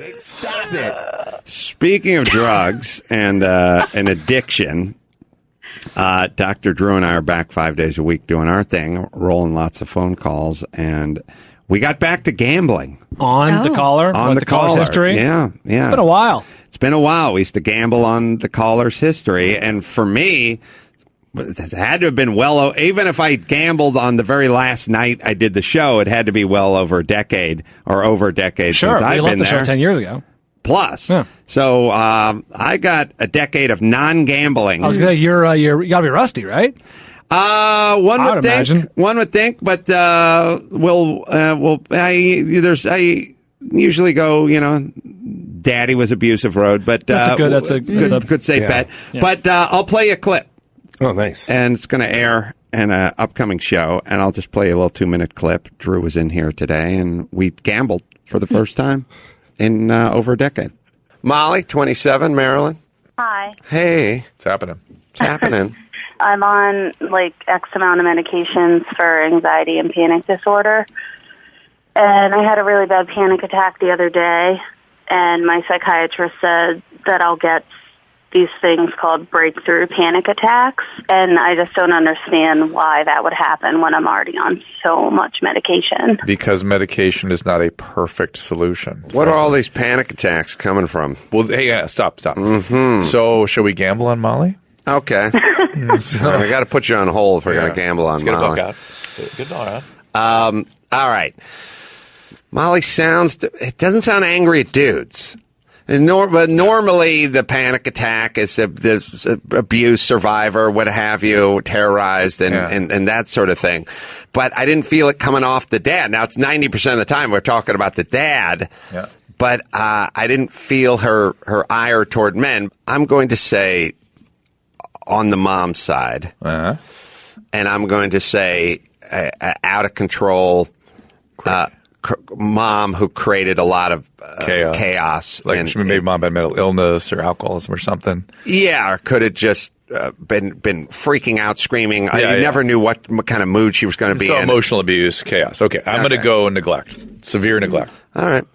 it. Stop it. Speaking of drugs and addiction, Dr. Drew and I are back 5 days a week doing our thing, rolling lots of phone calls, and we got back to gambling. On the caller? On the caller's history? Yeah. It's been a while. It's been a while. We used to gamble on the caller's history, and for me, it had to have been even if I gambled on the very last night I did the show, it had to be well over a decade since I've been there. Sure, we left the show 10 years ago. Plus. Yeah. So I got a decade of non-gambling. I was going to say, you got to be rusty, right? One would think, but I usually go, Daddy was abusive road, but that's a good safe bet. Yeah. But I'll play you a clip. Oh, nice. And it's going to air in an upcoming show, and I'll just play a little 2-minute clip. Drew was in here today, and we gambled for the first time in over a decade. Molly, 27, Maryland. Hi. Hey. What's happening? What's happening? I'm on X amount of medications for anxiety and panic disorder. And I had a really bad panic attack the other day, and my psychiatrist said that I'll get these things called breakthrough panic attacks, and I just don't understand why that would happen when I'm already on so much medication. Because medication is not a perfect solution. What are all these panic attacks coming from? Well, hey, stop. Mm-hmm. So, shall we gamble on Molly? Okay. We got to put you on hold if we're going to gamble on Molly. Good dog. All right. Molly it doesn't sound angry at dudes. But normally the panic attack is this abuse survivor, what have you, terrorized and that sort of thing. But I didn't feel it coming off the dad. Now it's 90% of the time we're talking about the dad. Yeah. But I didn't feel her ire toward men. I'm going to say on the mom side. Uh-huh. And I'm going to say out of control mom who created a lot of chaos. Like maybe mom had mental illness or alcoholism or something. Yeah, or could have just been freaking out, screaming. You never knew what kind of mood she was going to be in. So emotional abuse, chaos. Okay, I'm going to go neglect. Severe neglect. All right.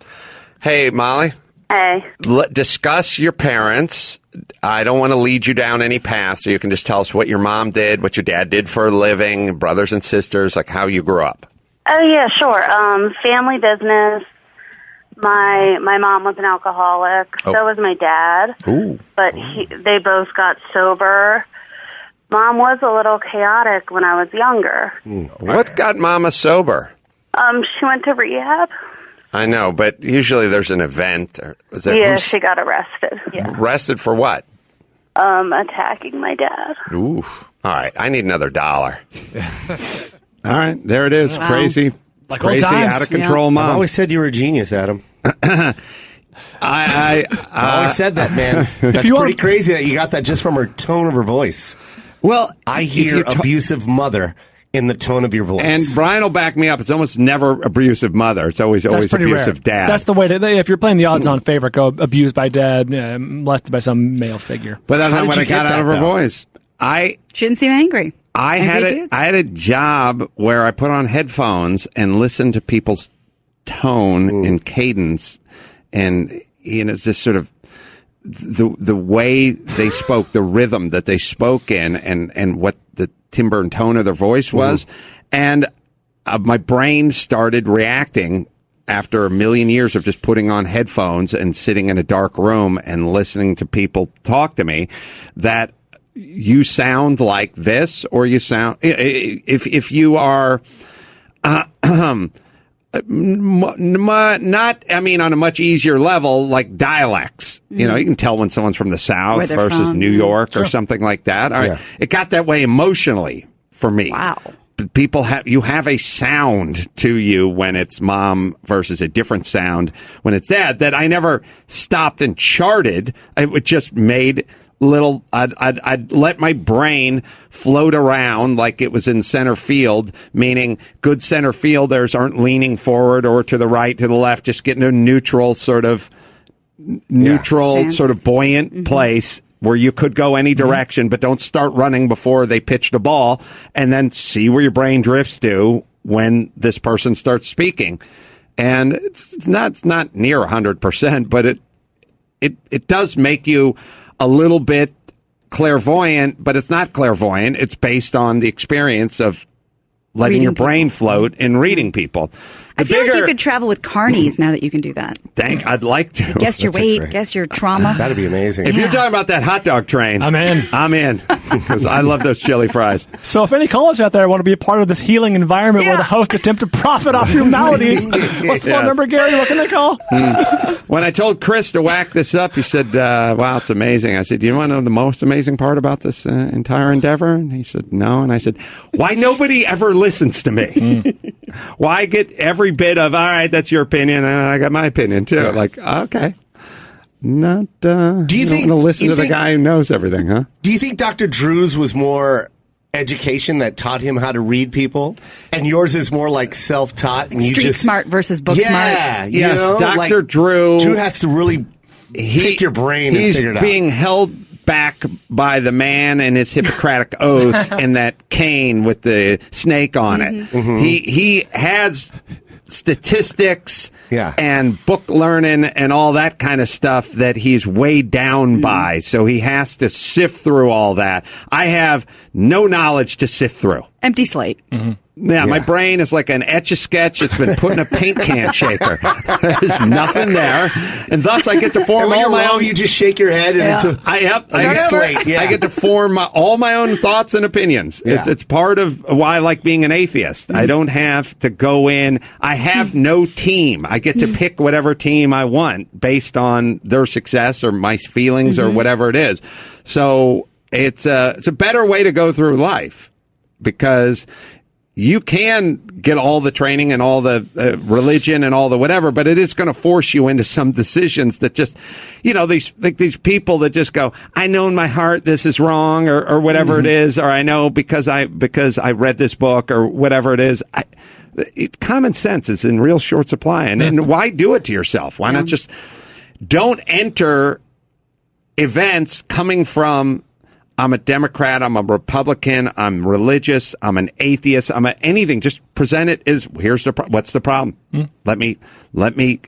Hey, Molly. Hey. Discuss your parents. I don't want to lead you down any path, so you can just tell us what your mom did, what your dad did for a living, brothers and sisters, like how you grew up. Oh, yeah, sure. Family business. My mom was an alcoholic. So was my dad. Ooh. But they both got sober. Mom was a little chaotic when I was younger. What got Mama sober? She went to rehab. I know, but usually there's an event. She got arrested. Yeah. Arrested for what? Attacking my dad. Ooh. All right, I need another $1. All right, there it is. Wow. Crazy, out of control mom. I always said you were a genius, Adam. I always said that, man. That's pretty crazy that you got that just from her tone of her voice. Well, I hear abusive mother in the tone of your voice. And Bryan will back me up. It's almost never abusive mother. It's always abusive dad. That's the way to. If you're playing the odds-on favorite, go abused by dad, molested by some male figure. But that's not what I got out of her voice. She didn't seem angry. I had a job where I put on headphones and listened to people's tone and cadence, and it's just sort of the way they spoke, the rhythm that they spoke in, and what the timbre and tone of their voice was, and my brain started reacting after a million years of just putting on headphones and sitting in a dark room and listening to people talk to me that. You sound like this, or you sound if you are not. I mean, on a much easier level, like dialects. You can tell when someone's from the South versus New York or something like that. All right. It got that way emotionally for me. Wow. People have a sound to you when it's mom versus a different sound when it's dad that I never stopped and charted. It just made. I'd let my brain float around like it was in center field, meaning good center fielders aren't leaning forward or to the right, to the left, just getting a neutral sort of buoyant place where you could go any direction, but don't start running before they pitch the ball, and then see where your brain drifts to when this person starts speaking. And it's not near 100%, but it does make you a little bit clairvoyant, but it's not clairvoyant. It's based on the experience of letting your brain float and reading people. I feel like you could travel with carnies now that you can do that. I'd like to. Guess your weight, guess your trauma. That'd be amazing. If you're talking about that hot dog train, I'm in. I'm in because I love those chili fries. So if any college out there want to be a part of this healing environment where the hosts attempt to profit off your maladies, what's the phone number, Gary? What can they call? When I told Chris to whack this up, he said, wow, it's amazing. I said, do you want to know the most amazing part about this entire endeavor? And he said, no. And I said, why nobody ever listens to me? Why get every bit of, all right, that's your opinion, and I got my opinion, too. Like, okay. Not, do you think, don't listen to the guy who knows everything, huh? Do you think Dr. Drew's was more education that taught him how to read people, and yours is more like self-taught? And Street smart versus book smart. Yeah, yes, Dr. Like, Drew has to really pick your brain and figure it out. He's being held back by the man and his Hippocratic oath and that cane with the snake on it. Mm-hmm. He has statistics and book learning and all that kind of stuff that he's weighed down by. So he has to sift through all that. I have no knowledge to sift through. Empty slate. Mm-hmm. Yeah, my brain is like an Etch-a-Sketch. It's been put in a paint can shaker. There's nothing there. And thus I get to form all my own... You just shake your head and it's a slate. Yeah. I get to form all my own thoughts and opinions. Yeah. It's part of why I like being an atheist. I don't have to go in. I have no team. I get to pick whatever team I want based on their success or my feelings or whatever it is. So it's a better way to go through life because... You can get all the training and all the religion and all the whatever, but it is going to force you into some decisions that just, these people that just go, I know in my heart this is wrong or whatever it is, or I know because I read this book or whatever it is. Common sense is in real short supply. And why do it to yourself? Why not just don't enter events coming from I'm a Democrat, I'm a Republican, I'm religious, I'm an atheist, I'm anything. Just present it as what's the problem? Let me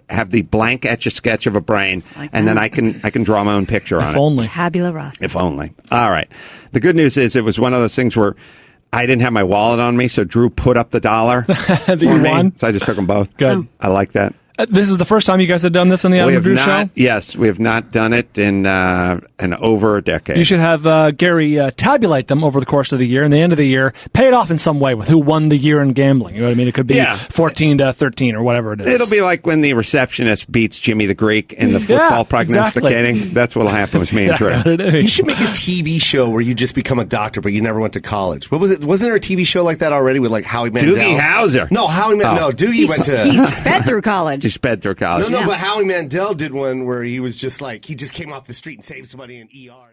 have the blank Etch-a-Sketch of a brain, and then I can draw my own picture on it. If only. Tabula rasa. If only. All right. The good news is it was one of those things where I didn't have my wallet on me, so Drew put up the dollar that you won. So I just took them both. Good. I like that. This is the first time you guys have done this on the Adam Drew Show? Yes, we have not done it in over a decade. You should have Gary tabulate them over the course of the year, and the end of the year, pay it off in some way with who won the year in gambling. You know what I mean? It could be 14-13 or whatever it is. It'll be like when the receptionist beats Jimmy the Greek in the football prognosticating. Exactly. That's what'll happen with me and Drew. You should make a TV show where you just become a doctor, but you never went to college. What was it? Wasn't there a TV show like that already with like Howie Mandel? Doogie Howser. No, Howie Mandel. No, Doogie went to... He sped through college. He sped through college. No, but Howie Mandel did one where he was just like, he just came off the street and saved somebody in ER.